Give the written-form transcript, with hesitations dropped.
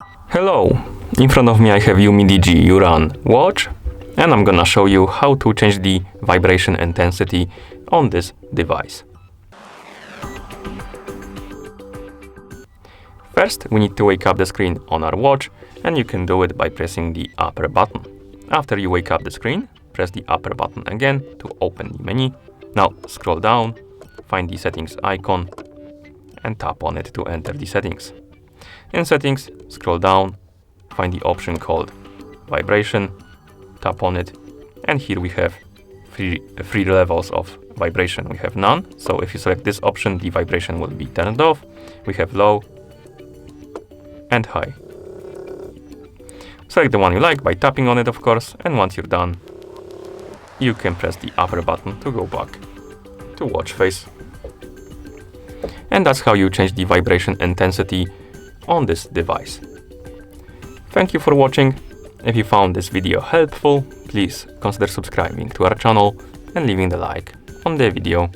Hello! In front of me I have Umidigi URUN watch, and I'm gonna show you how to change the vibration intensity on this device. First, we need to wake up the screen on our watch, and you can do it by pressing the upper button. After you wake up the screen, press the upper button again to open the menu. Now scroll down, find the settings icon, and tap on it to enter the settings. In settings, scroll down, find the option called vibration, tap on it, and here we have three levels of vibration. We have none, so if you select this option, the vibration will be turned off. We have low and high. Select the one you like by tapping on it, of course, and once you're done, you can press the upper button to go back to watch face. And that's how you change the vibration intensity on this device. Thank you for watching. If you found this video helpful, please consider subscribing to our channel and leaving the like on the video.